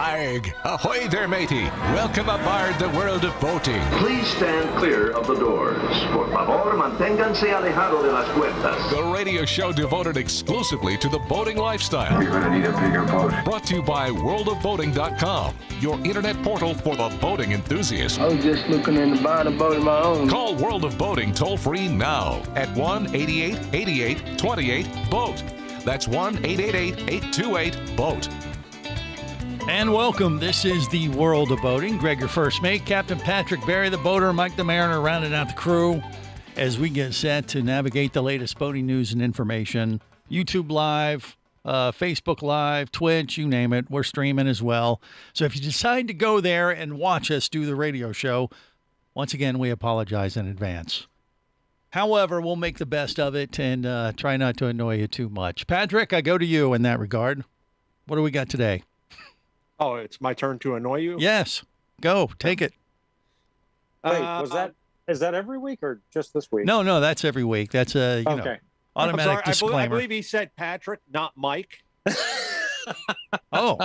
Arg! Ahoy there, matey! Welcome aboard the world of boating. Please stand clear of the doors. Por favor, manténganse alejado de las puertas. The radio show devoted exclusively to the boating lifestyle. You're gonna need a bigger boat. Brought to you by worldofboating.com, your internet portal for the boating enthusiast. I was just looking into buying a boat of my own. Call World of Boating toll-free now at 1-8888-28-BOAT. That's 1-888-828-BOAT. And welcome. This is the World of Boating. Greg, your first mate, Captain Patrick Barry, the boater, Mike the Mariner, rounding out the crew as we get set to navigate the latest boating news and information. YouTube Live, Facebook Live, Twitch, you name it. We're streaming as well. So if you decide to go there and watch us do the radio show, once again, we apologize in advance. However, we'll make the best of it and try not to annoy you too much. Patrick, I go to you in that regard. What do we got today? Oh, it's my turn to annoy you? Yes. Go. Take it. Wait, is that every week or just this week? No, that's every week. That's a Okay. automatic disclaimer. I believe he said Patrick, not Mike. Oh,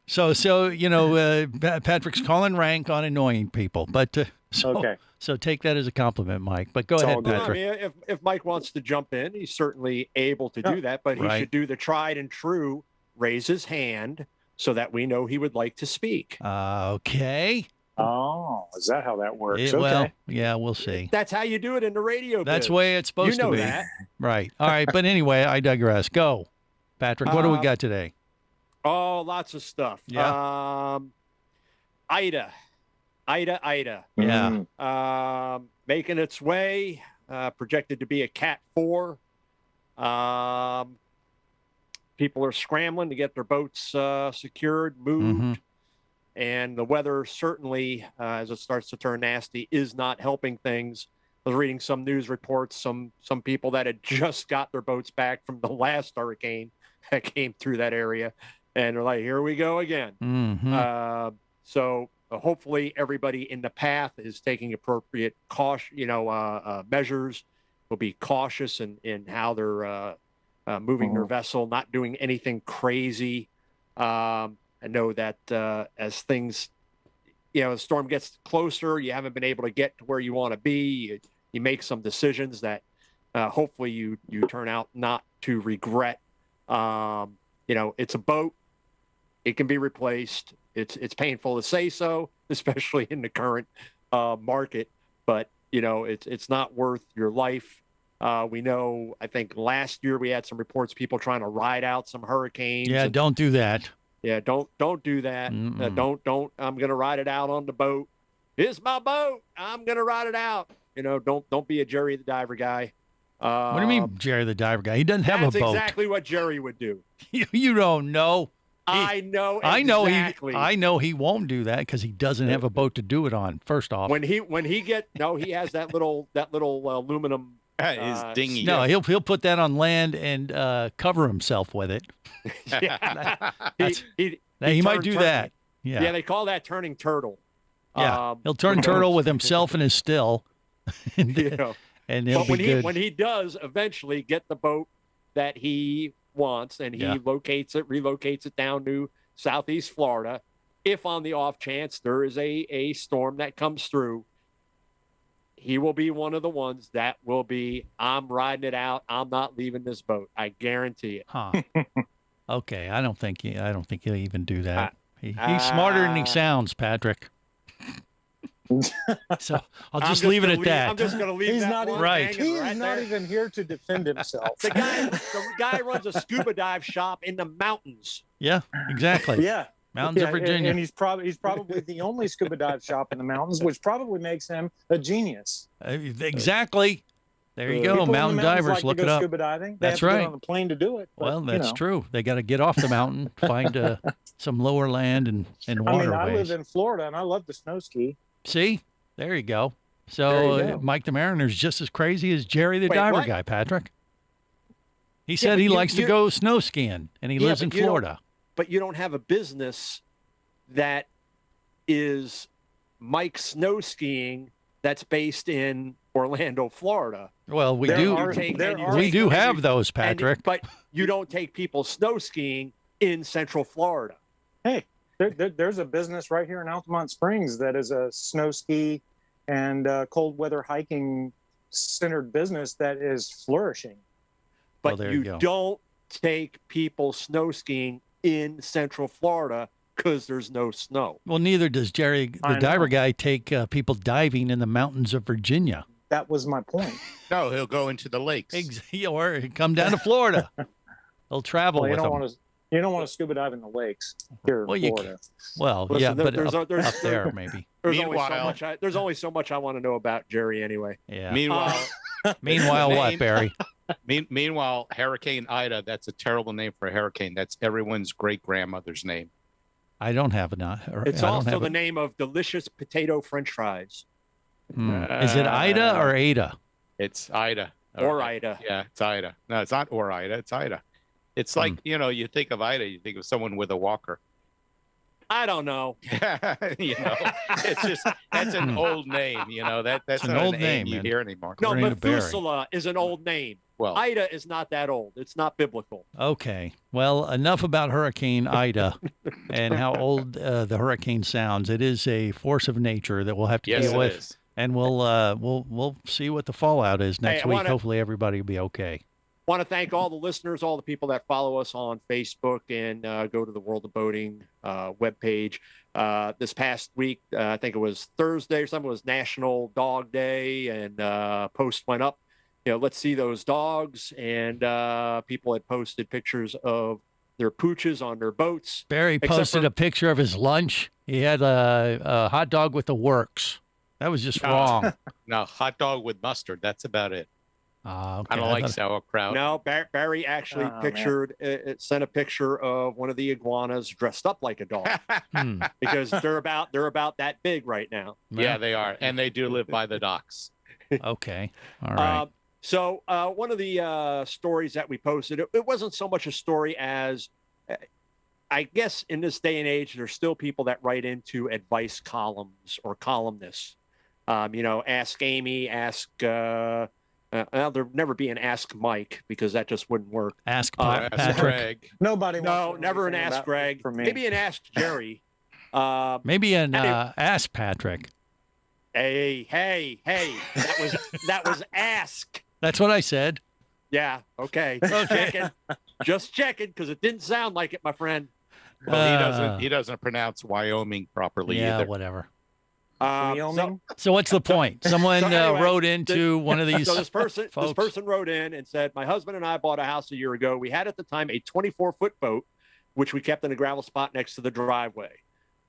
so Patrick's calling rank on annoying people, but Okay. So take that as a compliment, Mike. But go It's ahead, all good. Patrick. I mean, if Mike wants to jump in, he's certainly able to do that, but he Right. should do the tried and true, raise his hand so that we know he would like to speak. Okay. Oh, is that how that works? Okay. Well, yeah, we'll see. That's how you do it in the radio That's biz. the way it's supposed You know to be. that. Right. All right. But anyway, I digress. Go, Patrick. What do we got today? Oh, lots of stuff. Yeah. Ida. Yeah. Making its way, projected to be a Cat 4. People are scrambling to get their boats secured, moved, and the weather certainly, as it starts to turn nasty, is not helping things. I was reading some news reports, some people that had just got their boats back from the last hurricane that came through that area, and they're like, "Here we go again." So hopefully, everybody in the path is taking appropriate caution, measures. Will be cautious in how they're moving their vessel, not doing anything crazy. I know that as things, the storm gets closer, you haven't been able to get to where you want to be. You make some decisions that hopefully you turn out not to regret. It's a boat. It can be replaced. It's painful to say so, especially in the current market, but it's not worth your life. We know, I think last year we had some reports, people trying to ride out some hurricanes. Yeah, don't do that. Yeah, don't do that. Don't. I'm gonna ride it out on the boat. It's my boat. I'm gonna ride it out. Don't be a Jerry the Diver guy. What do you mean, Jerry the Diver guy? He doesn't have a boat. That's exactly what Jerry would do. You don't know. I know exactly. I know he won't do that because he doesn't have a boat to do it on. First off, he has that little aluminum. His dinghy. No, he'll put that on land and cover himself with it. Yeah, he might do that. Yeah. Yeah, they call that turning turtle. Yeah, he'll turn turtle with himself in his still, and he'll but be good. when he does eventually get the boat that he wants, and he relocates it down to Southeast Florida, if on the off chance there is a storm that comes through, he will be one of the ones that will be, I'm riding it out. I'm not leaving this boat. I guarantee it. Huh. Okay, I don't think he'll even do that. He's smarter than he sounds, Patrick. So I'll just leave it at that. I'm just going to leave He's that not one even, Right. He's right not there. even here to defend himself. The guy runs a scuba dive shop in the mountains. Yeah, exactly. Yeah. Mountains of Virginia. And he's probably the only scuba dive shop in the mountains, which probably makes him a genius. Exactly. There you go. People in the Mountain mountains divers, like look to it go up. Scuba diving. They That's have to right. get on a plane to do it. But, Well, that's true. They got to get off the mountain, find some lower land and waterways. I live in Florida and I love to snow ski. See, there you go. So There you go. Mike the Mariner's just as crazy as Jerry the Wait, Diver what? guy, Patrick. He said but he you- likes to you- go snow skiing, and he lives in but you don't- Florida. But you don't have a business that is Mike snow skiing that's based in Orlando, Florida. Well, we There do. are- there are- We do have those, And- Patrick. but you don't take people snow skiing in Central Florida. Hey, There's a business right here in Altamont Springs that is a snow ski and cold weather hiking centered business that is flourishing. But there you you go. don't take people snow skiing in Central Florida because there's no snow. Well, neither does Jerry, the I diver know. guy, take people diving in the mountains of Virginia. That was my point. No, he'll go into the lakes. Or come down to Florida. They'll travel Well, you with don't them. want to. You don't want to scuba dive in the lakes here Well, in you Florida. Well, Listen, yeah, but there's up there maybe. There's only, so Meanwhile- much there's only so much I want to know about Jerry anyway. Yeah. Meanwhile, Meanwhile, what, Name- Barry? meanwhile, Hurricane Ida, that's a terrible name for a hurricane. That's everyone's great grandmother's name. I don't have it. It's I don't also have the it. name of delicious potato French fries. Is it Ida or Ada? It's Ida. Or Ida. Yeah, it's Ida. No, it's not or Ida. It's Ida. It's like, you think of Ida, you think of someone with a walker. I don't know. It's just, that's an old name, that's an not old a name, you man. hear anymore. No, According to Barry. Methuselah is an old name. Well, Ida is not that old. It's not biblical. Okay. Well, enough about Hurricane Ida and how old the hurricane sounds. It is a force of nature that we'll have to yes, deal it with, is. and we'll see what the fallout is next I week. wanna- Hopefully, everybody will be okay. Want to thank all the listeners, all the people that follow us on Facebook and go to the World of Boating webpage. This past week, I think it was Thursday or something, was National Dog Day, and post went up. Let's see those dogs, and people had posted pictures of their pooches on their boats. Barry Except posted for- a picture of his lunch. He had a hot dog with the works. That was just wrong. Now, hot dog with mustard, that's about it. Okay. I don't like sauerkraut. No, Barry actually Oh, pictured, sent a picture of one of the iguanas dressed up like a dog because they're about that big right now. Yeah, they are. And they do live by the docks. Okay. All right. So one of the stories that we posted, it wasn't so much a story as, I guess in this day and age, there's still people that write into advice columns or columnists. Ask Amy, ask. There'll never be an Ask Mike because that just wouldn't work. Ask Ask Patrick. Greg. Nobody. wants No, to know never an anything Ask about Greg. For me. Maybe an Ask Jerry. Maybe an Anyway. Ask Patrick. Hey, that was Ask. That's what I said. Yeah, okay. Just checking because it didn't sound like it, my friend. Well, he doesn't pronounce Wyoming properly Yeah, either. whatever. Wyoming. So what's the point? Someone so anyway, wrote into one of these. So this person folks. wrote in and said, my husband and I bought a house a year ago. We had at the time a 24-foot boat, which we kept in a gravel spot next to the driveway.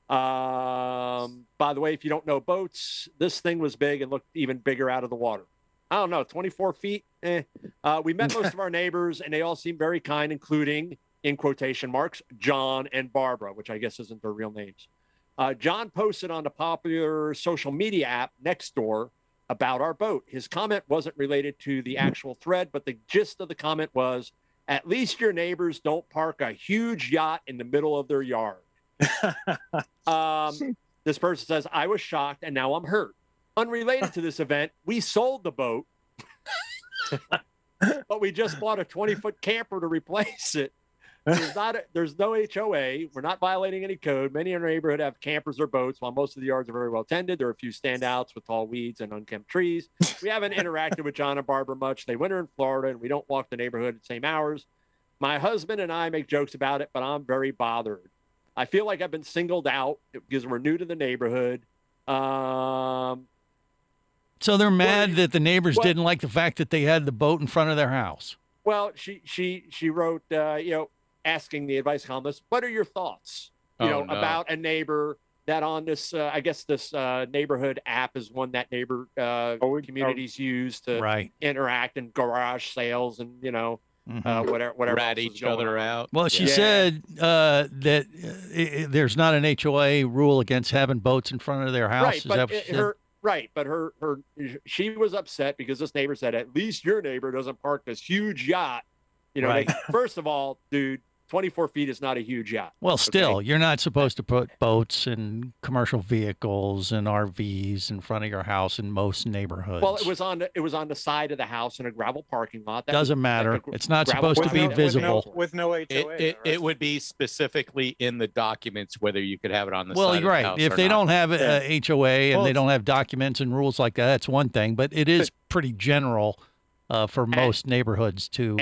By the way, if you don't know boats, this thing was big and looked even bigger out of the water. I don't know, 24 feet. We met most of our neighbors, and they all seemed very kind, including, in quotation marks, John and Barbara, which I guess isn't their real names. John posted on the popular social media app Nextdoor about our boat. His comment wasn't related to the actual thread, but the gist of the comment was, at least your neighbors don't park a huge yacht in the middle of their yard. This person says, I was shocked and now I'm hurt. Unrelated to this event, we sold the boat, but we just bought a 20-foot camper to replace it. There's no HOA. We're not violating any code. Many in our neighborhood have campers or boats, while most of the yards are very well tended. There are a few standouts with tall weeds and unkempt trees. We haven't interacted with John and Barbara much. They winter in Florida, and we don't walk the neighborhood at the same hours. My husband and I make jokes about it, but I'm very bothered. I feel like I've been singled out because we're new to the neighborhood. So they're mad that the neighbors didn't like the fact that they had the boat in front of their house. Well, she wrote, asking the advice columnist, what are your thoughts, about a neighbor that on this, I guess this neighborhood app is one that neighbor communities use to interact and garage sales and, whatever Rat else is each going other on. out. Well, she Yeah. said that there's not an HOA rule against having boats in front of their house. Right, Is that but what she said? she was upset because this neighbor said, at least your neighbor doesn't park this huge yacht. Right. First of all, dude, 24 feet is not a huge yacht. Well, still, Okay? you're not supposed to put boats and commercial vehicles and RVs in front of your house in most neighborhoods. Well, it was on the side of the house in a gravel parking lot. That Doesn't was matter. like a It's not gravel supposed to be parking lot. visible. With no HOA. It would be specifically in the documents whether you could have it on the Well, side you're of right. the house If or they not. don't have Yeah. HOA and Well, they it's- don't have documents and rules like that, that's one thing. But it is pretty general for most neighborhoods to.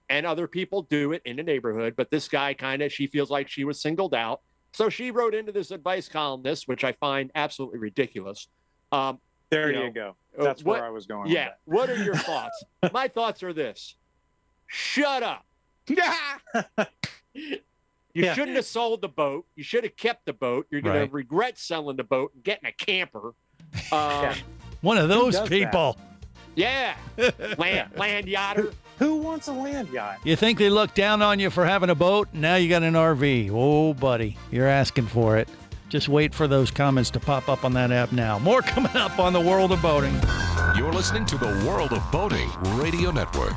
And other people do it in the neighborhood, but this guy she feels like she was singled out. So she wrote into this advice columnist, which I find absolutely ridiculous. There you you know, go. That's what- where I was going. Yeah. What are your thoughts? My thoughts are this: shut up. You Yeah. shouldn't have sold the boat. You should have kept the boat. You're going Right. to regret selling the boat and getting a camper. One of those does that? people. Yeah. Land yachter. Who wants a land yacht? You think they look down on you for having a boat? Now you got an RV. Oh, buddy, you're asking for it. Just wait for those comments to pop up on that app now. More coming up on the World of Boating. You're listening to the World of Boating Radio Network.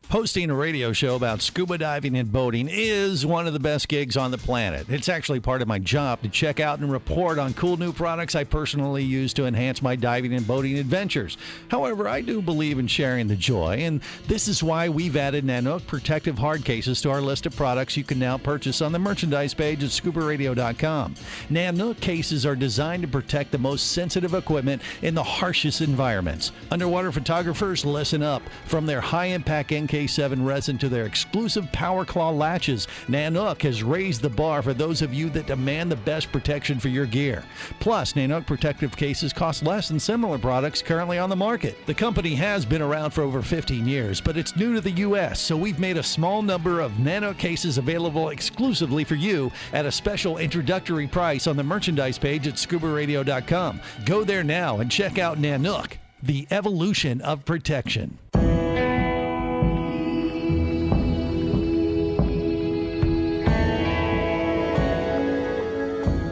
Hosting a radio show about scuba diving and boating is one of the best gigs on the planet. It's actually part of my job to check out and report on cool new products I personally use to enhance my diving and boating adventures. However, I do believe in sharing the joy, and this is why we've added Nanook protective hard cases to our list of products you can now purchase on the merchandise page at scubaradio.com. Nanook cases are designed to protect the most sensitive equipment in the harshest environments. Underwater photographers, listen up. From their high-impact NK7 resin to their exclusive Power Claw latches, Nanook has raised the bar for those of you that demand the best protection for your gear. Plus, Nanook protective cases cost less than similar products currently on the market. The company has been around for over 15 years, but it's new to the U.S., so we've made a small number of Nanook cases available exclusively for you at a special introductory price on the merchandise page at scubaradio.com. Go there now and check out Nanook, the evolution of protection.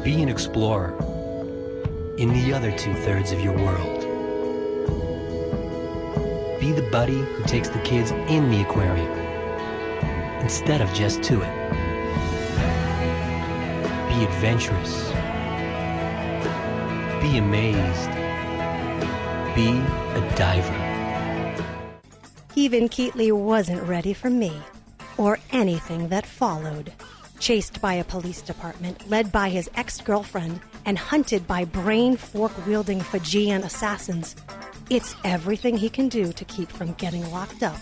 Be an explorer in the other 2/3 of your world. Be the buddy who takes the kids in the aquarium instead of just to it. Be adventurous. Be amazed. Be a diver. Even Keatley wasn't ready for me, or anything that followed. Chased by a police department, led by his ex-girlfriend, and hunted by brain fork-wielding Fijian assassins, it's everything he can do to keep from getting locked up,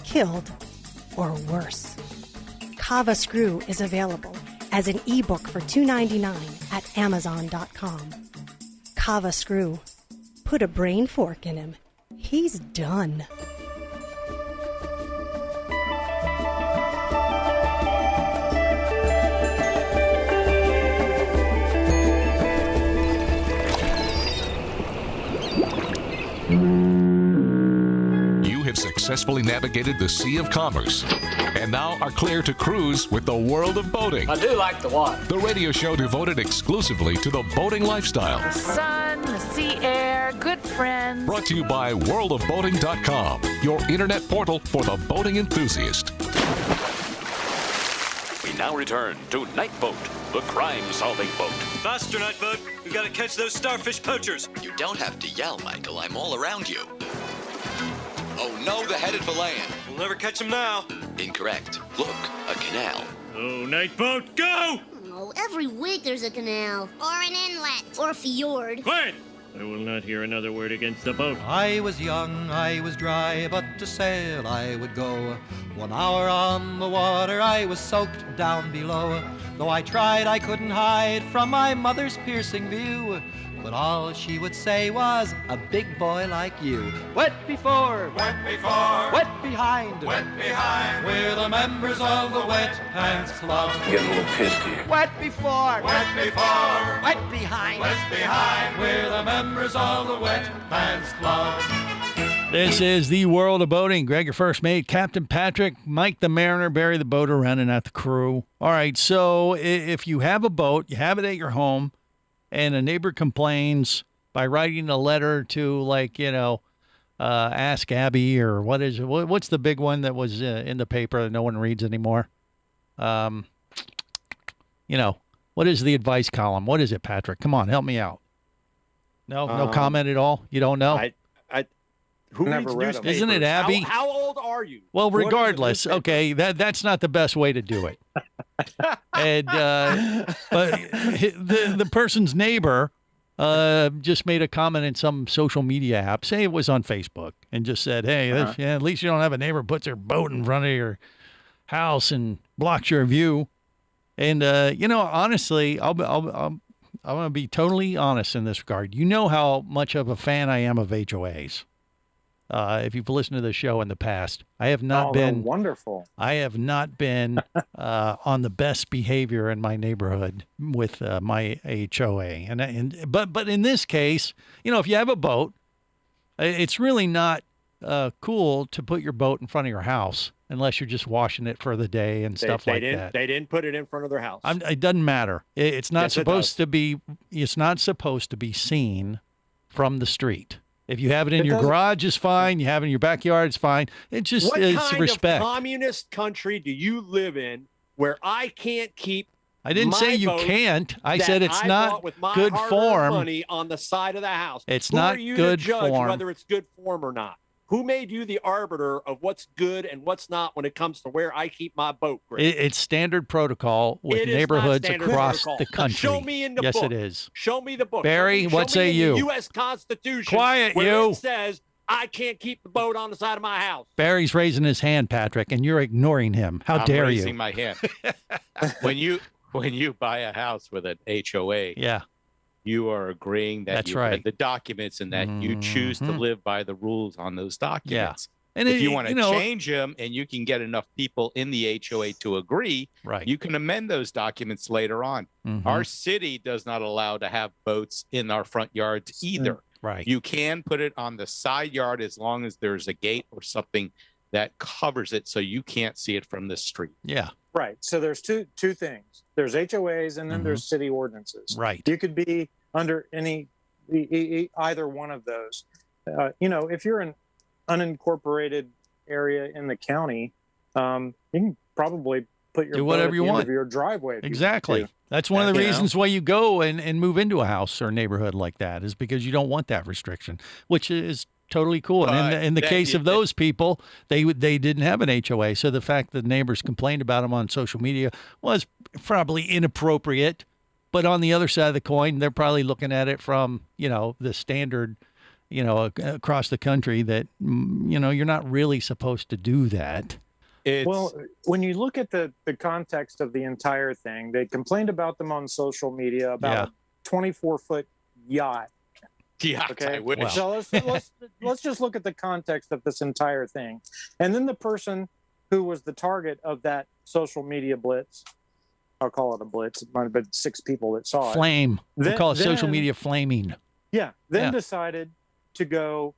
killed, or worse. Kava Screw is available as an ebook for $2.99 at Amazon.com. Kava Screw. Put a brain fork in him. He's done. You have successfully navigated the Sea of Commerce and now are clear to cruise with the World of Boating. I do like the water. The radio show devoted exclusively to the boating lifestyle. The sun, the sea air, good friends. Brought to you by worldofboating.com, your internet portal for the boating enthusiast. We now return to Night Boat, the crime-solving boat. Faster, Night Boat. We've got to catch those starfish poachers. You don't have to yell, Michael. I'm all around you. Oh no, they're headed for land. We'll never catch them now. Incorrect. Look, a canal. Oh, Night Boat, go! Oh, every week there's a canal. Or an inlet. Or a fjord. Quiet! I will not hear another word against the boat. I was young, I was dry, but to sail I would go. 1 hour on the water, I was soaked down below. Though I tried, I couldn't hide from my mother's piercing view. But all she would say was, a big boy like you. Wet before, wet behind, we're the members of the Wet Pants Club. Getting a little pissed here. Wet before, wet behind, we're the members of the Wet Pants Club. This is the World of Boating. Greg, your first mate, Captain Patrick, Mike the Mariner, Barry the Boater, rounding out the crew. All right, so if you have a boat, you have it at your home, and a neighbor complains by writing a letter to, Ask Abby, or what's the big one that was in the paper that no one reads anymore? What is the advice column? What is it, Patrick? Come on, help me out. No comment at all? You don't know? Who Never reads read 'em. newspapers? Isn't it Abby? How old are you? Well, What is a regardless, newspaper? okay, that's not the best way to do it. And but the person's neighbor just made a comment in some social media app, say it was on Facebook, and just said, "Hey, at least you don't have a neighbor who puts their boat in front of your house and blocks your view." And honestly, I'm going to be totally honest in this regard. You know how much of a fan I am of HOAs. If you've listened to the show in the past, I have not been wonderful. I have not been on the best behavior in my neighborhood with my HOA, but in this case, if you have a boat, it's really not cool to put your boat in front of your house unless you're just washing it for the day and stuff like that. They didn't put it in front of their house. It doesn't matter. It's not Yes, it supposed does. to be. It's not supposed to be seen from the street. If you have it in It your doesn't- garage, it's fine. You have it in your backyard, it's fine. It just What is kind respect. of communist country do you live in where I can't keep? I didn't say my you boat can't. I that said it's I not bought with my good hard-earned form. money on the side of the house. It's Who not are you good to judge form. whether it's good form or not? Who made you the arbiter of what's good and what's not when it comes to where I keep my boat, Greg? It's standard protocol with It is not neighborhoods standard across protocol. the country. Show me in the yes, book. it is. Show me the book. Barry, Show me what say in you? The U.S. Constitution. Quiet, where you. It says I can't keep the boat on the side of my house. Barry's raising his hand, Patrick, and you're ignoring him. How I'm dare raising you? my hand. when you buy a house with an HOA, Yeah, you are agreeing that That's you right. read the documents and that you choose to Mhm. live by the rules on those documents. and If you want to change them and you can get enough people in the HOA to agree, right. you can amend those documents later on. Mhm. Our city does not allow to have boats in our front yards either. Right. You can put it on the side yard as long as there's a gate or something that covers it so you can't see it from the street. Yeah. Right. So there's two things. There's HOAs and then there's city ordinances. Right. You could be under either one of those. If you're an unincorporated area in the county, you can probably put your Do boat whatever at you the end want. of your driveway. if you want Exactly. to. That's one of the You know? reasons why you go and move into a house or neighborhood like that, is because you don't want that restriction, which is totally cool. And But in the that- case of those people, they didn't have an HOA, so the fact that neighbors complained about them on social media was probably inappropriate. But on the other side of the coin, they're probably looking at it from the standard, across the country that you're not really supposed to do that. Well, when you look at the context of the entire thing, they complained about them on social media about a 24-foot yacht. Yeah, Okay. I wish. So let's just look at the context of this entire thing, and then the person who was the target of that social media blitz. I'll call it a blitz. It might have been 6 people that saw it. Flame. We Then- call it social then- media flaming. Yeah. Then Yeah. decided to go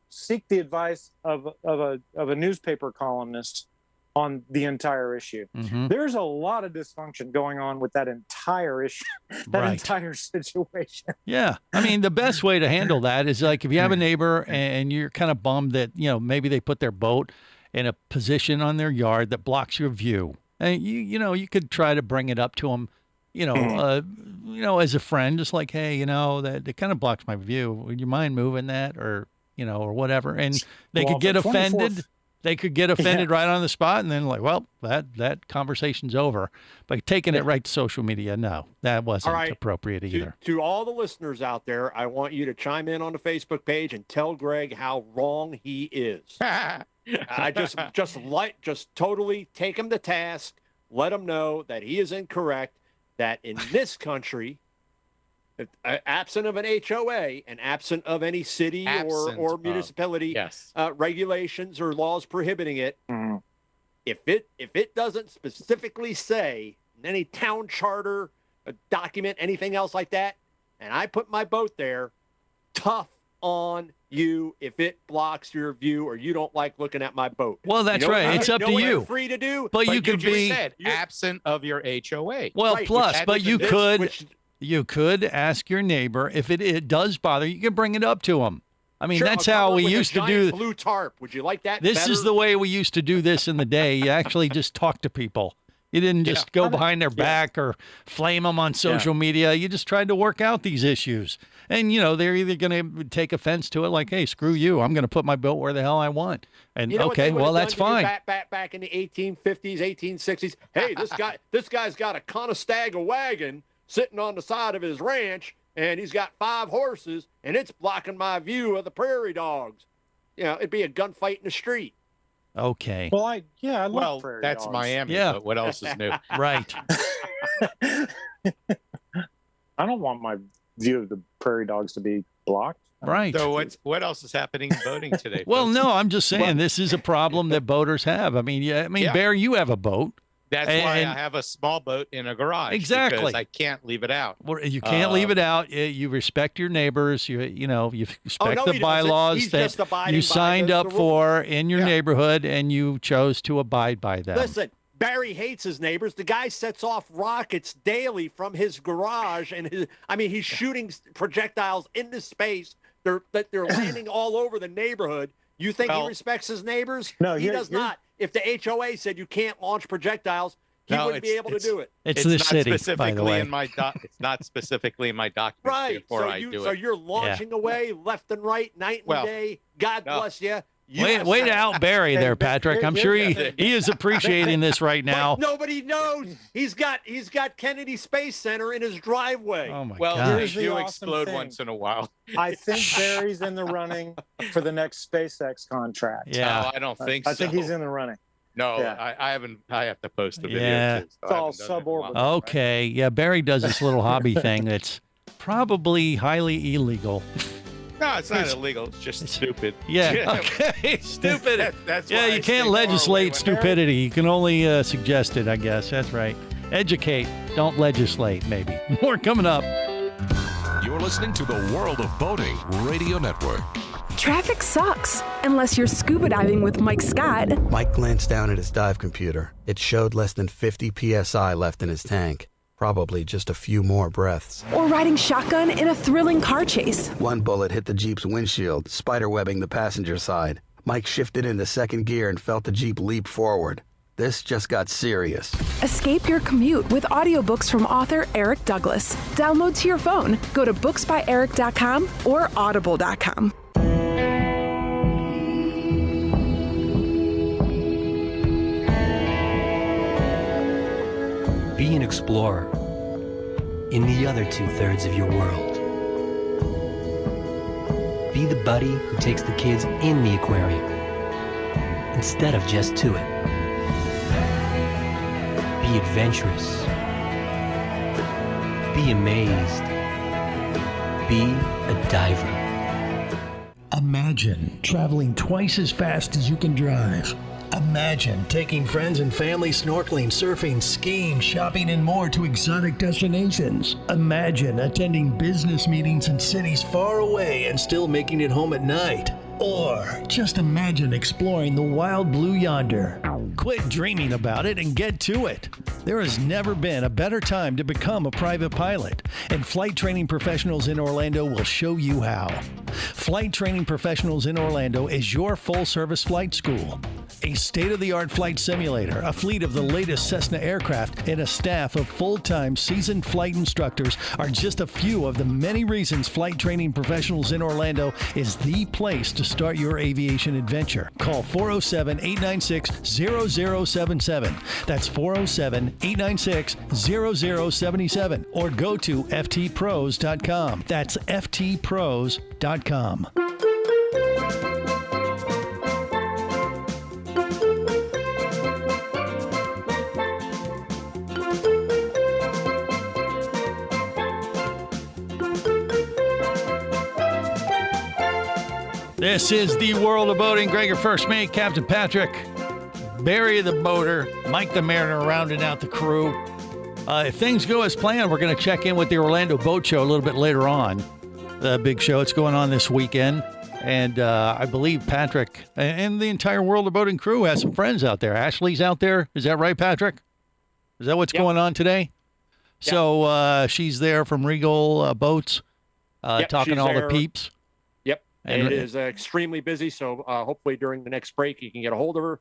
seek the advice of a newspaper columnist on the entire issue. Mhm. There's a lot of dysfunction going on with that entire issue, that Right. entire situation. Yeah. I mean, the best way to handle that is like if you have a neighbor and you're kind of bummed that, maybe they put their boat in a position on their yard that blocks your view. And you could try to bring it up to them, as a friend, just like, hey, that it kind of blocks my view. Would you mind moving that or whatever? And they Well, could get the 24th offended. They could get offended right on the spot, and then that conversation's over. But taking it right to social media, no, that wasn't All right. appropriate either. To all the listeners out there, I want you to chime in on the Facebook page and tell Greg how wrong he is. I just totally take him to task, let him know that he is incorrect, that in this country, absent of an HOA and absent of any city Absent or of, municipality yes. regulations or laws prohibiting it, if it doesn't specifically say in any town charter, a document, anything else like that, and I put my boat there, tough on you if it blocks your view or you don't like looking at my boat. Well, that's right. It's up to what you. You're free to do, But you could just be said absent of your HOA. well. right, Plus, which- but you which- could which- you could ask your neighbor if it does bother you. You can bring it up to them. I mean, Sure, that's I'll how cover it we with a used to giant do. blue tarp. Would you like that? This is better? the way we used to do this in the day. You actually just talk to people. You didn't just go behind their back or flame them on social media. You just tried to work out these issues. And, they're either going to take offense to it like, hey, screw you. I'm going to put my boat where the hell I want. And, okay, well, that's fine. Back in the 1850s, 1860s. Hey, this guy's got a Conestoga wagon sitting on the side of his ranch, and he's got 5 horses, and it's blocking my view of the prairie dogs. It'd be a gunfight in the street. Okay. Well, I love prairie that's dogs. Miami. Yeah. But what else is new? Right. I don't want my view of the prairie dogs to be blocked. Right. So what else is happening in boating today? Well, folks? no, I'm just saying this is a problem that boaters have. I mean, Bear, you have a boat. That's why I have a small boat in a garage. Exactly. Because I can't leave it out. Well, you can't leave it out. You respect your neighbors. You respect the bylaws that you signed up for in your neighborhood, and you chose to abide by them. Listen, Barry hates his neighbors. The guy sets off rockets daily from his garage, and he's shooting projectiles into space. They're landing all over the neighborhood. You think he respects his neighbors? No, he does not. If the HOA said you can't launch projectiles, he wouldn't be able to do it. It's the not city, specifically by the way. It's not specifically in my documents Right. So you're launching away left and right, night and day. God bless you. Way to out Barry there, Patrick. I'm sure he is appreciating this right now. But nobody knows he's got Kennedy Space Center in his driveway. Oh my Well, gosh. they Here's the do awesome explode thing. once in a while. I think Barry's in the running for the next SpaceX contract. Yeah. No, I don't think so. I think he's in the running. No, Yeah. I haven't. I have to post a video. Yeah. Too, so It's I all haven't done it in a while. suborbital. Okay. Yeah, Barry does this little hobby thing that's probably highly illegal. No, it's not illegal. It's just stupid. Yeah. Okay. Stupid. That's Yeah, why I you stay can't far away legislate when- stupidity. You can only suggest it, I guess. That's right. Educate. Don't legislate, maybe. More coming up. You're listening to the World of Boating Radio Network. Traffic sucks, unless you're scuba diving with Mike Scott. Mike glanced down at his dive computer. It showed less than 50 psi left in his tank. Probably just a few more breaths. Or riding shotgun in a thrilling car chase. One bullet hit the Jeep's windshield, spiderwebbing the passenger side. Mike shifted into second gear and felt the Jeep leap forward. This just got serious. Escape your commute with audiobooks from author Eric Douglas. Download to your phone. Go to booksbyeric.com or audible.com. Be an explorer in the other 2/3 of your world. Be the buddy who takes the kids in the aquarium instead of just to it. Be adventurous. Be amazed. Be a diver. Imagine traveling twice as fast as you can drive. Imagine taking friends and family snorkeling, surfing, skiing, shopping, and more to exotic destinations. Imagine attending business meetings in cities far away and still making it home at night. Or just imagine exploring the wild blue yonder. Quit dreaming about it and get to it. There has never been a better time to become a private pilot, and Flight Training Professionals in Orlando will show you how. Flight Training Professionals in Orlando is your full-service flight school. A state-of-the-art flight simulator, a fleet of the latest Cessna aircraft, and a staff of full-time seasoned flight instructors are just a few of the many reasons Flight Training Professionals in Orlando is the place to start your aviation adventure. Call 407-896-0077. That's 407-896-0077. Or go to ftpros.com. That's ftpros.com. This is the World of Boating. Greg, your first mate, Captain Patrick, Barry the boater, Mike the mariner, rounding out the crew. If things go as planned, we're going to check in with the Orlando Boat Show a little bit later on. The big show. It's going on this weekend. And I believe Patrick and the entire World of Boating crew has some friends out there. Ashley's out there. Is that right, Patrick? Is that what's going on today? Yep. So she's there from Regal Boats, talking to all the peeps. Yep. And it is extremely busy. So hopefully during the next break, you can get a hold of her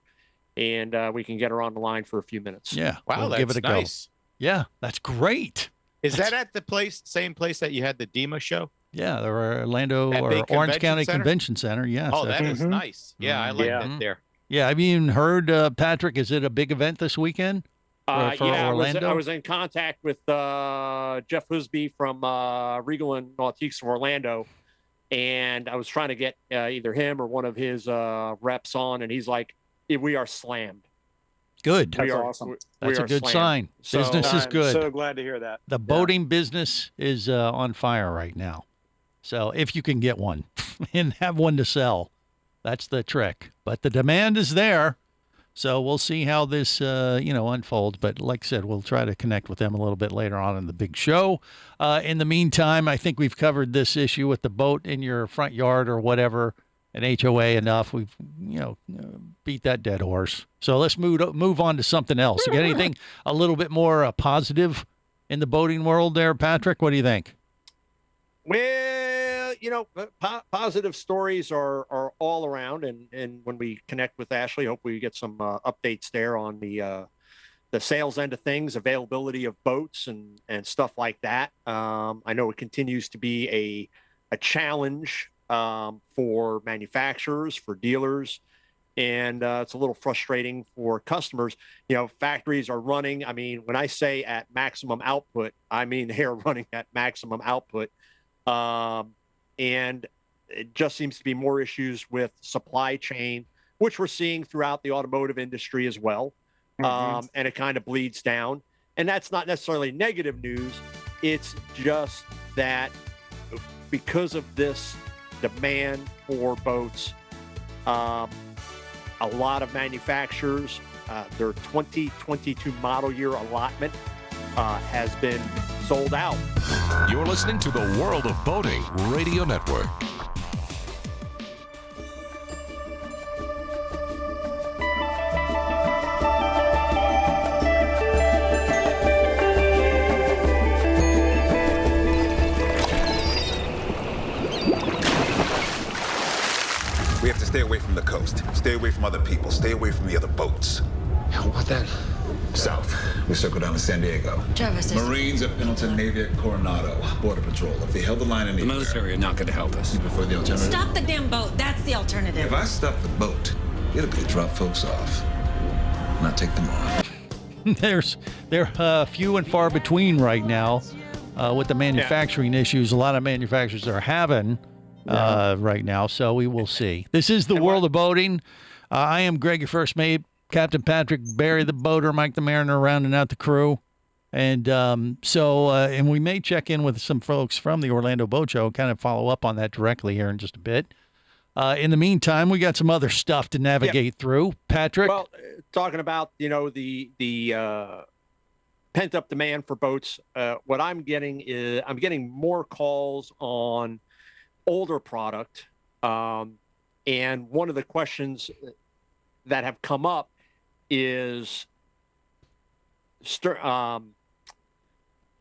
and we can get her on the line for a few minutes. Yeah. Wow, we'll that's give it a nice. go. Yeah, that's great. Is that at the same place that you had the DEMA show? Yeah, the Orlando That or big Orange convention County center? Convention Center. Yes. Oh, that is nice. Yeah, I like that there. Yeah, have you even heard, Patrick, is it a big event this weekend for Orlando? I was in contact with Jeff Husby from Regal and Nautique of Orlando, and I was trying to get either him or one of his reps on, and he's like, we are slammed. Good. That's awesome. That's a good sign. Business is good. So glad to hear that. The boating business is on fire right now. So if you can get one and have one to sell, that's the trick. But the demand is there. So we'll see how this, unfolds. But like I said, we'll try to connect with them a little bit later on in the big show. In the meantime, I think we've covered this issue with the boat in your front yard or whatever, an HOA enough. We've, beat that dead horse. So let's move on to something else. You got anything a little bit more positive in the boating world there, Patrick? What do you think? Well, positive stories are all around, and when we connect with Ashley, hopefully we get some updates there on the sales end of things, availability of boats and stuff like that. I know it continues to be a challenge for manufacturers, for dealers, and it's a little frustrating for customers. Factories are running. I mean, when I say at maximum output, I mean they're running at maximum output. And it just seems to be more issues with supply chain, which we're seeing throughout the automotive industry as well. And it kind of bleeds down. And that's not necessarily negative news. It's just that because of this demand for boats, a lot of manufacturers, their 2022 model year allotment has been sold out. You're listening to the World of Boating Radio Network. We have to stay away from the coast. Stay away from other people. Stay away from the other boats. What then? South. We circle down to San Diego. Travis, Marines at Pendleton, Navy at Coronado. Border Patrol. If they held the line anywhere. The military are not going to help us. You prefer the alternative? Stop the damn boat. That's the alternative. If I stop the boat, it'll be to drop folks off, not take them on. They're few and far between right now with the manufacturing issues a lot of manufacturers are having right now. So we will see. This is the World of Boating. I am Greg, your first mate. Captain Patrick Barry, the boater, Mike the Mariner, rounding out the crew. And and we may check in with some folks from the Orlando Boat Show, kind of follow up on that directly here in just a bit. In the meantime, we got some other stuff to navigate through. Patrick? Well, talking about, the pent-up demand for boats, what I'm getting is I'm getting more calls on older product. And one of the questions that have come up is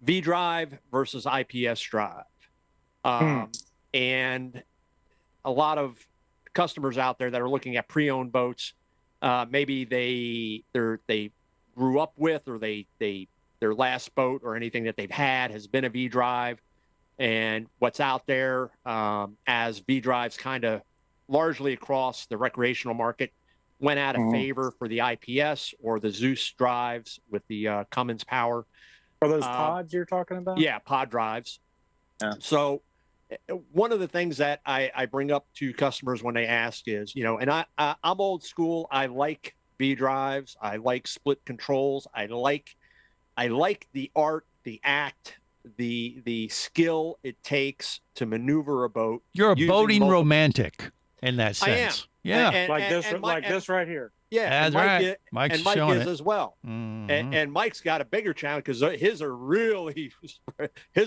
V-drive versus IPS drive. And a lot of customers out there that are looking at pre-owned boats, maybe they grew up with, or their last boat or anything that they've had has been a V-drive, and what's out there as V-drives kind of largely across the recreational market went out of favor for the IPS or the Zeus drives with the Cummins power. Are those pods you're talking about? Yeah, pod drives. Yeah. So one of the things that I bring up to customers when they ask is, and I'm old school. I like V drives. I like split controls. I like the art, the act, the skill it takes to maneuver a boat. You're a boating romantic in that sense. I am. Yeah. Like this right here. Yeah, that's right. Mike is as well. Mm-hmm. And Mike's got a bigger challenge because his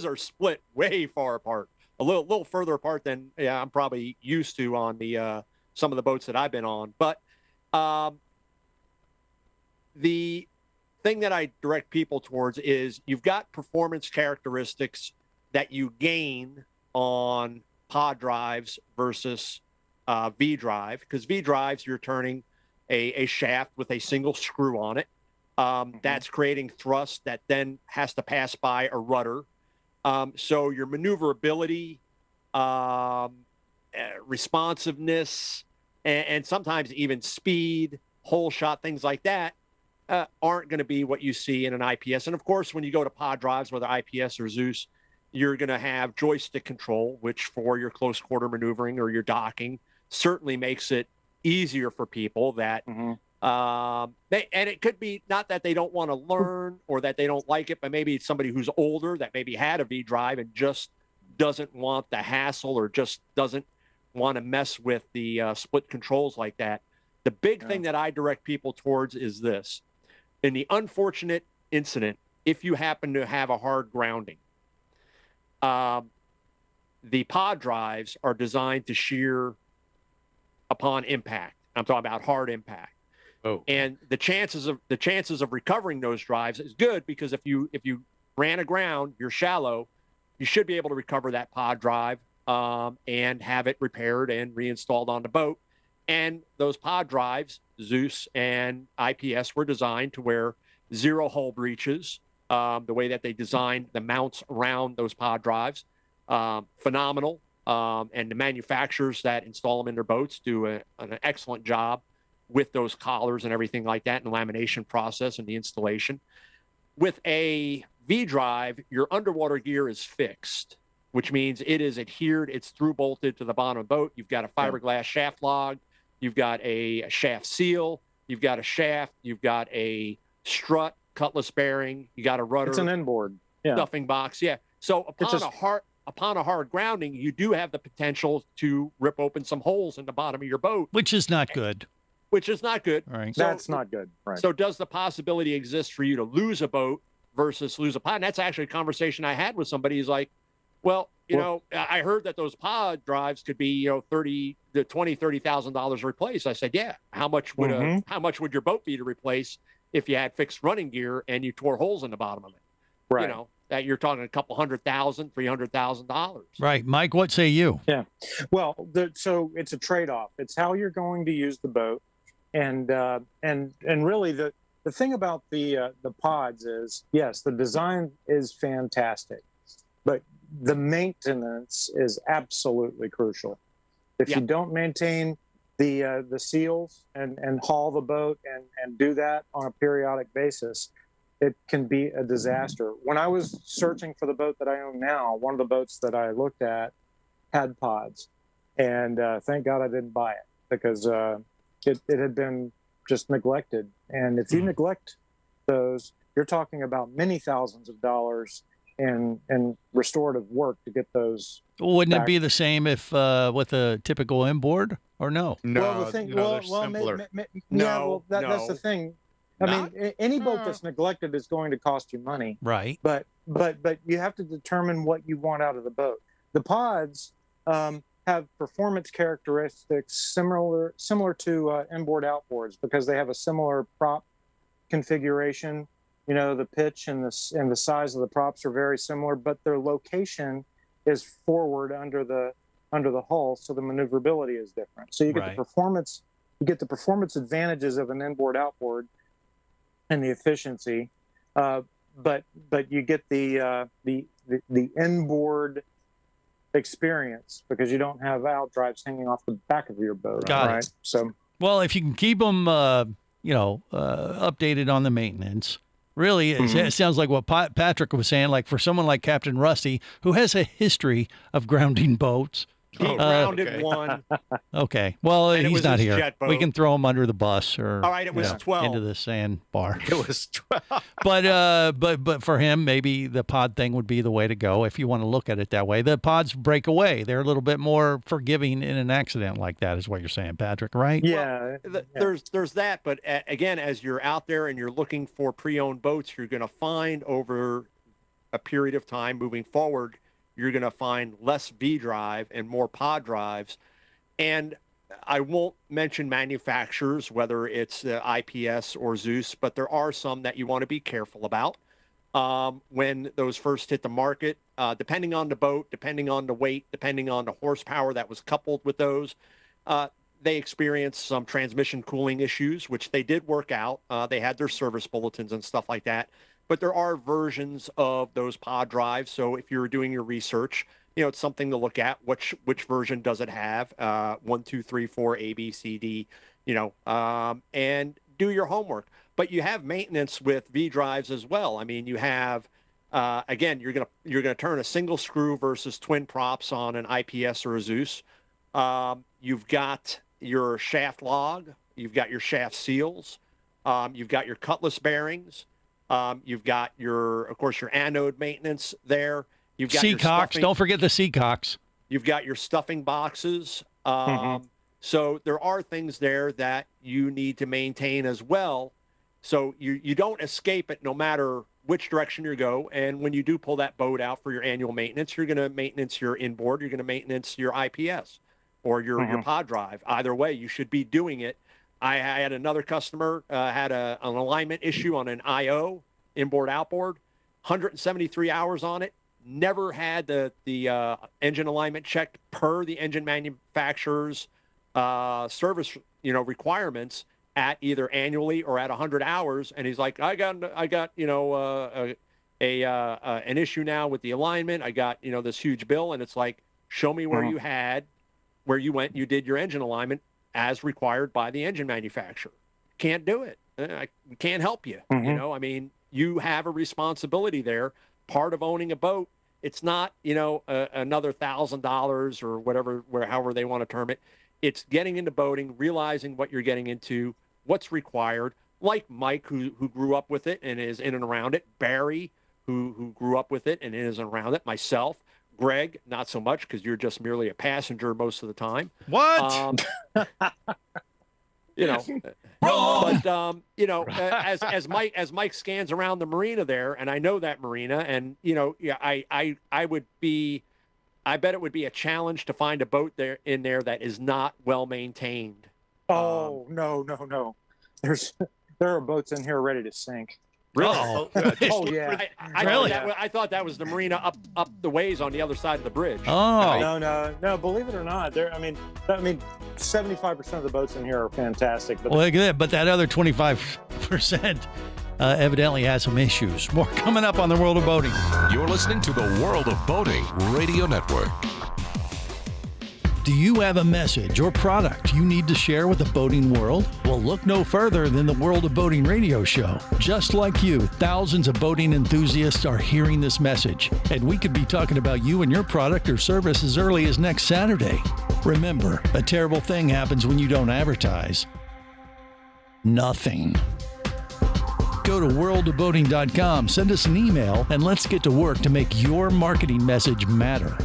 are split way far apart, a little further apart than I'm probably used to on the some of the boats that I've been on. But the thing that I direct people towards is you've got performance characteristics that you gain on pod drives versus V drive, because V drives, you're turning a shaft with a single screw on it. That's creating thrust that then has to pass by a rudder. So your maneuverability, responsiveness, and sometimes even speed, hole shot, things like that, aren't going to be what you see in an IPS. And of course, when you go to pod drives, whether IPS or Zeus, you're going to have joystick control, which for your close quarter maneuvering or your docking certainly makes it easier for people that, and it could be not that they don't want to learn or that they don't like it, but maybe it's somebody who's older that maybe had a V drive and just doesn't want the hassle or just doesn't want to mess with the split controls like that. The big thing that I direct people towards is this. In the unfortunate incident, if you happen to have a hard grounding, the pod drives are designed to shear upon impact. I'm talking about hard impact. Oh. And the chances of recovering those drives is good, because if you ran aground, you're shallow, you should be able to recover that pod drive and have it repaired and reinstalled on the boat. And those pod drives, Zeus and IPS, were designed to where zero hull breaches. The way that they designed the mounts around those pod drives, phenomenal. And the manufacturers that install them in their boats do an excellent job with those collars and everything like that, and the lamination process and the installation. With a V drive, your underwater gear is fixed, which means it is adhered, it's through bolted to the bottom of the boat. You've got a fiberglass shaft log, you've got a shaft seal, you've got a shaft, you've got a strut, cutlass bearing, you got a rudder. It's an inboard. Yeah. Stuffing box. Yeah. So upon a hard grounding, you do have the potential to rip open some holes in the bottom of your boat, which is not good. Right. So, that's not good. Right. So does the possibility exist for you to lose a boat versus lose a pod? And that's actually a conversation I had with somebody. He's like, well, I heard that those pod drives could be, $30,000 to replace. I said, yeah. How much would your boat be to replace if you had fixed running gear and you tore holes in the bottom of it? Right. That you're talking a couple $100,000, $300,000. Right. Mike, what say you? Yeah. Well, so it's a trade-off. It's how you're going to use the boat. And really the thing about the pods is, yes, the design is fantastic, but the maintenance is absolutely crucial. If you don't maintain the seals and haul the boat and do that on a periodic basis, it can be a disaster. When I was searching for the boat that I own now, one of the boats that I looked at had pods, and thank God I didn't buy it, because it had been just neglected. And if you neglect those, you're talking about many thousands of dollars in restorative work to get those. Wouldn't it be the same if with a typical inboard, or no? Well, the thing, they're simpler. That's the thing. I mean, any boat that's neglected is going to cost you money. Right. But you have to determine what you want out of the boat. The pods have performance characteristics similar to inboard outboards, because they have a similar prop configuration. The pitch and the size of the props are very similar, but their location is forward under the hull, so the maneuverability is different. So you get the performance advantages of an inboard outboard and the efficiency, but you get the inboard experience, because you don't have out drives hanging off the back of your boat. Got it. So, well, if you can keep them, updated on the maintenance, really, it sounds like what Patrick was saying. Like for someone like Captain Rusty, who has a history of grounding boats. He grounded one. Okay. Well, And it he's was not his here. jet boat. We can throw him under the bus, or All right, it was 12. into the sandbar. It was 12. But for him, maybe the pod thing would be the way to go if you want to look at it that way. The pods break away. They're a little bit more forgiving in an accident like that, is what you're saying, Patrick, right? Yeah. There's that, but again, as you're out there and you're looking for pre-owned boats, you're going to find over a period of time moving forward, you're going to find less V drive and more pod drives. And I won't mention manufacturers, whether it's IPS or Zeus, but there are some that you want to be careful about. when those first hit the market. Depending on the boat, depending on the weight, depending on the horsepower that was coupled with those, they experienced some transmission cooling issues, which they did work out. They had their service bulletins and stuff like that. But there are versions of those pod drives. So if you're doing your research, it's something to look at. Which version does it have? 1, 2, 3, 4, A, B, C, D, and do your homework. But you have maintenance with V drives as well. I mean, you have, again, you're gonna turn a single screw versus twin props on an IPS or a Zeus. You've got your shaft log, you've got your shaft seals, you've got your cutlass bearings, you've got of course, your anode maintenance there. You've got Seacocks. Don't forget the Seacocks. You've got your stuffing boxes. So there are things there that you need to maintain as well. So you don't escape it no matter which direction you go. And when you do pull that boat out for your annual maintenance, you're going to maintenance your inboard, you're going to maintenance your IPS or your pod drive. Either way, you should be doing it. I had another customer had an alignment issue on an IO, inboard outboard, 173 hours on it. Never had the engine alignment checked per the engine manufacturer's service requirements at either annually or at 100 hours. And he's like, I got an issue now with the alignment. I got this huge bill, and it's like, show me where you went, you did your engine alignment as required by the engine manufacturer. Can't do it. I can't help you. I mean, you have a responsibility there. Part of owning a boat, it's not another $1,000 or whatever, however they want to term it. It's getting into boating, realizing what you're getting into, what's required. Like Mike, who grew up with it and is in and around it. Barry, who grew up with it and is around it. Myself. Greg, not so much, because you're just merely a passenger most of the time. What? As Mike scans around the marina there, and I know that marina, and I bet it would be a challenge to find a boat in there that is not well maintained. Oh, no. There are boats in here ready to sink. Really? Oh yeah. I thought that was the marina up the ways on the other side of the bridge. Oh. No. Believe it or not, I mean, 75% of the boats in here are fantastic. But Well, look at that. But that other 25% evidently has some issues. More coming up on the World of Boating. You're listening to the World of Boating Radio Network. Do you have a message or product you need to share with the boating world? Well, look no further than the World of Boating radio show. Just like you, thousands of boating enthusiasts are hearing this message, and we could be talking about you and your product or service as early as next Saturday. Remember, a terrible thing happens when you don't advertise. Nothing. Go to worldofboating.com, send us an email, and let's get to work to make your marketing message matter.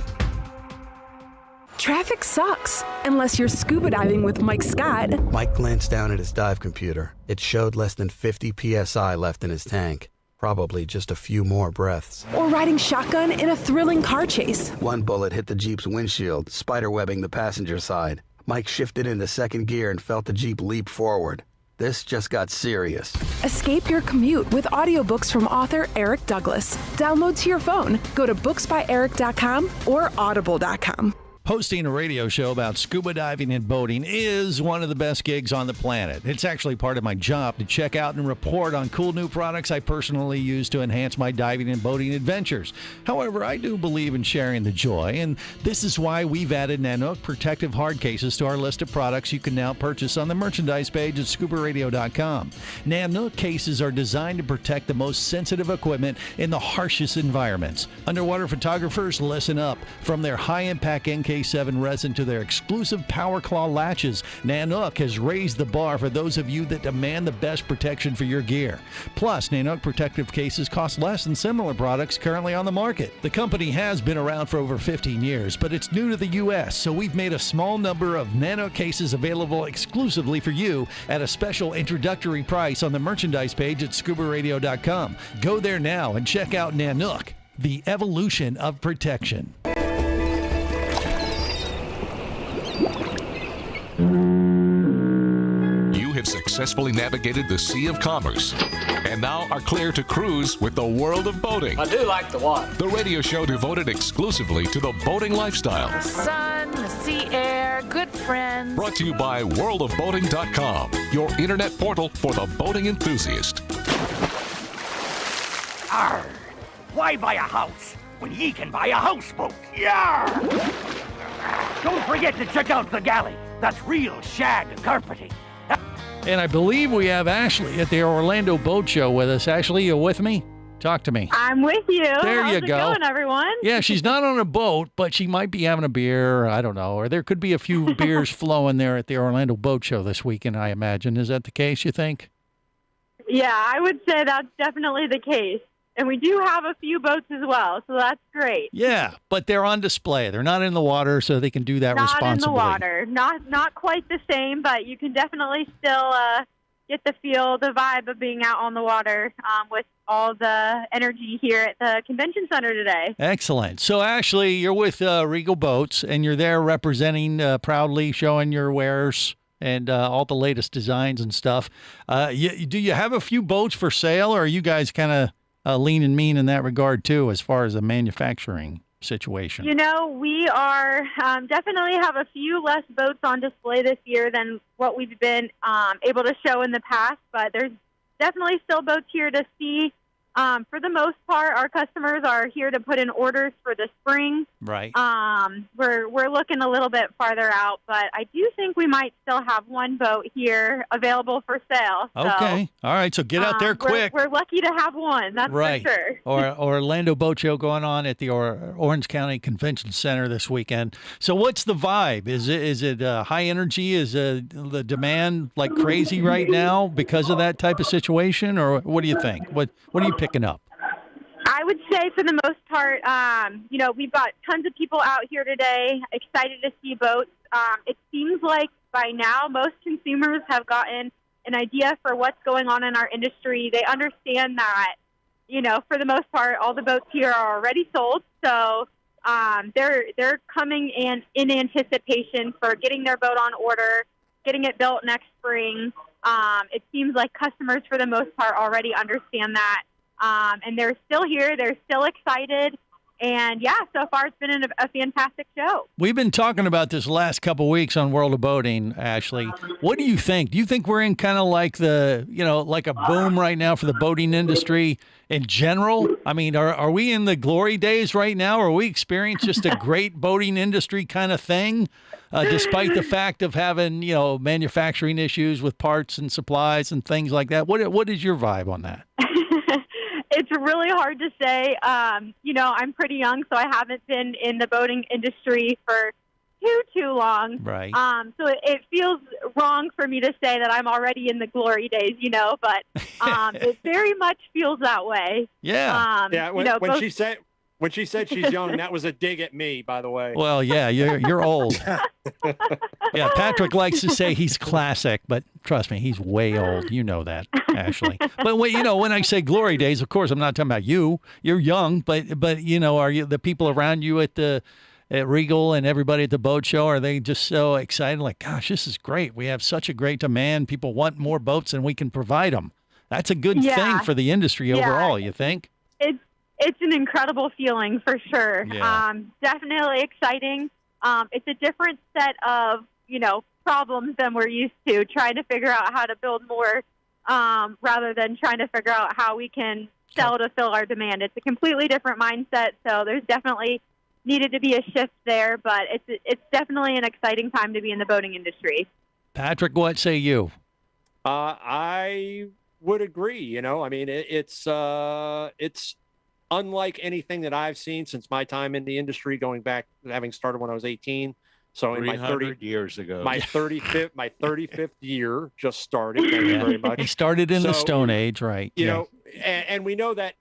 Traffic sucks, unless you're scuba diving with Mike Scott. Mike glanced down at his dive computer. It showed less than 50 psi left in his tank. Probably just a few more breaths. Or riding shotgun in a thrilling car chase. One bullet hit the Jeep's windshield, spiderwebbing the passenger side. Mike shifted into second gear and felt the Jeep leap forward. This just got serious. Escape your commute with audiobooks from author Eric Douglas. Download to your phone. Go to booksbyeric.com or audible.com. Hosting a radio show about scuba diving and boating is one of the best gigs on the planet. It's actually part of my job to check out and report on cool new products I personally use to enhance my diving and boating adventures. However, I do believe in sharing the joy, and this is why we've added Nanook protective hard cases to our list of products you can now purchase on the merchandise page at scubaradio.com. Nanook cases are designed to protect the most sensitive equipment in the harshest environments. Underwater photographers, listen up. From their high-impact NK7 resin to their exclusive Power Claw latches, Nanook has raised the bar for those of you that demand the best protection for your gear. Plus, Nanook protective cases cost less than similar products currently on the market. The company has been around for over 15 years, but it's new to the U.S., so we've made a small number of Nanook cases available exclusively for you at a special introductory price on the merchandise page at scubaradio.com. Go there now and check out Nanook, the evolution of protection. You have successfully successfully navigated the Sea of Commerce and now are clear to cruise with the world of boating. I do like the water. The radio show devoted exclusively to the boating lifestyle. The sun, the sea air, good friends. Brought to you by worldofboating.com, your internet portal for the boating enthusiast. Arr! Why buy a house when ye can buy a houseboat? Yarr! Don't forget to check out the galley. That's real shag carpeting. And I believe we have Ashley at the Orlando Boat Show with us. Ashley, you with me? Talk to me. I'm with you. There How's you it go. going, everyone? Yeah, she's not on a boat, but she might be having a beer. I don't know. Or there could be a few beers flowing there at the Orlando Boat Show this weekend, I imagine. Is that the case, you think? Yeah, I would say that's definitely the case. And we do have a few boats as well, so that's great. Yeah, but they're on display. They're not in the water, so they can do that Not responsibly. in the water. Not quite the same, but you can definitely still get the feel, the vibe of being out on the water with all the energy here at the convention center today. Excellent. So, Ashley, you're with Regal Boats, and you're there representing proudly, showing your wares and all the latest designs and stuff. Do you have a few boats for sale, or are you guys kind of lean and mean in that regard, too, as far as the manufacturing situation? You know, we are definitely have a few less boats on display this year than what we've been able to show in the past, but there's definitely still boats here to see. For the most part, our customers are here to put in orders for the spring. Right. We're looking a little bit farther out, but I do think we might still have one boat here available for sale. So, Okay. All right. So get out there quick. We're lucky to have one. That's Right. for sure. Or Orlando Boat Show going on at the Orange County Convention Center this weekend. So what's the vibe? Is it high energy? Is the demand like crazy right now because of that type of situation, or what do you think? What are you picking up? I would say for the most part, we've got tons of people out here today, excited to see boats. It seems like by now most consumers have gotten an idea for what's going on in our industry. They understand that, for the most part, all the boats here are already sold. So they're coming in anticipation for getting their boat on order, getting it built next spring. It seems like customers, for the most part, already understand that. And they're still here. They're still excited. And, yeah, so far it's been a fantastic show. We've been talking about this last couple of weeks on World of Boating, Ashley. What do you think? Do you think we're in kind of like like a boom right now for the boating industry in general? I mean, are we in the glory days right now? Or are we experiencing just a great boating industry kind of thing, despite the fact of having, manufacturing issues with parts and supplies and things like that? What is your vibe on that? It's really hard to say. I'm pretty young, so I haven't been in the boating industry for too long. Right. So it feels wrong for me to say that I'm already in the glory days, but it very much feels that way. Yeah. When she said she's young, that was a dig at me, by the way. Well, yeah, you're old. Yeah, Patrick likes to say he's classic, but trust me, he's way old. You know that, Ashley. But when I say glory days, of course, I'm not talking about you. You're young, but are you the people around you at Regal and everybody at the boat show? Are they just so excited? Like, gosh, this is great. We have such a great demand. People want more boats, and we can provide them. That's a good thing for the industry overall. You think? It's an incredible feeling for sure. Yeah. Definitely exciting. It's a different set of, problems than we're used to, trying to figure out how to build more rather than trying to figure out how we can sell to fill our demand. It's a completely different mindset. So there's definitely needed to be a shift there, but it's definitely an exciting time to be in the boating industry. Patrick, what say you? I would agree. I mean, it's unlike anything that I've seen since my time in the industry, going back, having started when I was 18. So in my 300 years ago, my 35th year just started. Thank you very much. He started in the Stone Age, right? And we know that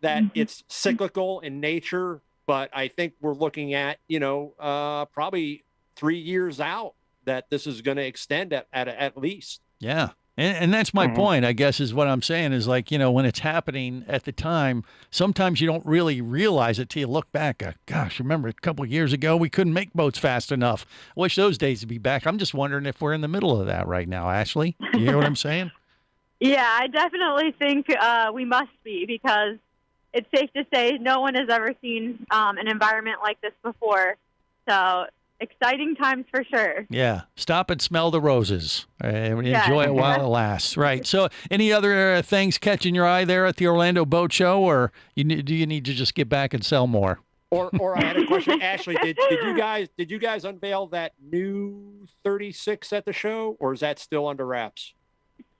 it's cyclical in nature, but I think we're looking at, probably 3 years out that this is going to extend at least. Yeah. And that's my point, I guess, is what I'm saying is like, when it's happening at the time, sometimes you don't really realize it till you look back. Gosh, remember a couple of years ago, we couldn't make boats fast enough. I wish those days would be back. I'm just wondering if we're in the middle of that right now, Ashley. You hear what I'm saying? Yeah, I definitely think we must be, because it's safe to say no one has ever seen an environment like this before. So exciting times for sure. Yeah. Stop and smell the roses. Enjoy it while it lasts. Right. So any other things catching your eye there at the Orlando Boat Show, or do you need to just get back and sell more? Or I had a question, Ashley. Did you guys unveil that new 36 at the show, or is that still under wraps?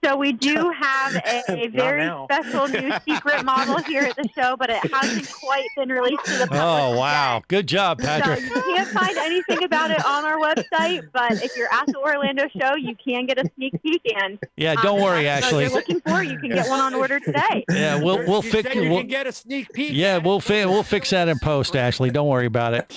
So we do have a very special new secret model here at the show, but it hasn't quite been released to the public. Oh, wow. Good job, Patrick. So you can't find anything about it on our website, but if you're at the Orlando show, you can get a sneak peek. And yeah, don't worry, Ashley. If you're looking for it, you can get one on order today. Yeah, we'll fix it. You can get a sneak peek. Yeah, we'll fix that in post, Ashley. Don't worry about it.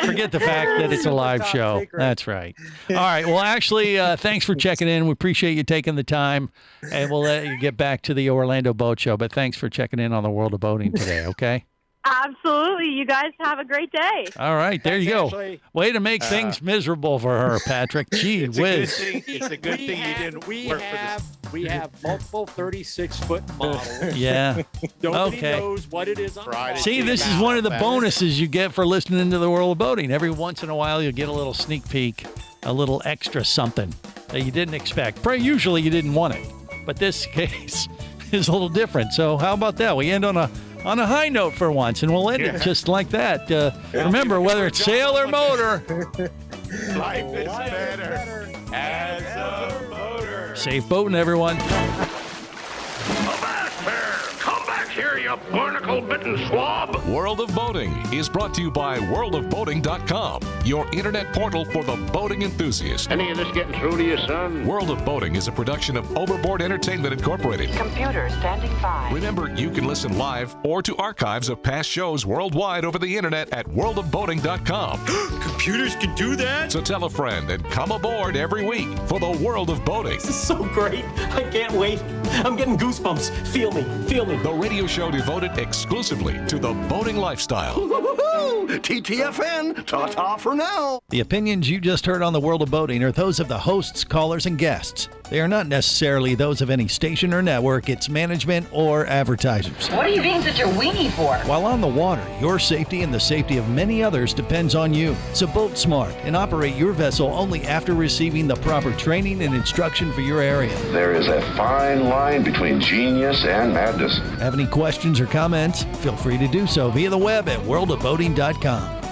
Forget the fact that it's a live show. Secret. That's right. All right. Well, Ashley, thanks for checking in. We appreciate you taking the time, and we'll let you get back to the Orlando Boat Show. But thanks for checking in on the World of Boating today, okay? Absolutely. You guys have a great day. All right. There you go. Ashley. Way to make things miserable for her, Patrick. Gee whiz. It's a good thing you didn't work for this. We have multiple 36-foot models. Yeah. Nobody Okay. knows what it is on the See, this is one of the bonuses you get for listening to the World of Boating. Every once in a while, you'll get a little sneak peek, a little extra something that you didn't expect. Usually you didn't want it, but this case is a little different. So how about that? We end on a high note for once, and we'll end it just like that. Remember, whether it's sail or motor, Life is better as a motor. safe boating, everyone. Come back here, you barnacle-bitten swab! World of Boating is brought to you by worldofboating.com, your internet portal for the boating enthusiast. Any of this getting through to you, son? World of Boating is a production of Overboard Entertainment Incorporated. Computer standing by. Remember, you can listen live or to archives of past shows worldwide over the internet at worldofboating.com. Computers can do that? So tell a friend and come aboard every week for the World of Boating. This is so great. I can't wait. I'm getting goosebumps. Feel me. Feel me. The radio show devoted exclusively to the boating lifestyle. TTFN, ta-ta for now. The opinions you just heard on the World of Boating are those of the hosts, callers, and guests. They are not necessarily those of any station or network, its management, or advertisers. What are you being such a weenie for? While on the water, your safety and the safety of many others depends on you. So boat smart and operate your vessel only after receiving the proper training and instruction for your area. There is a fine line between genius and madness. Have any questions or comments? Feel free to do so via the web at worldofboating.com.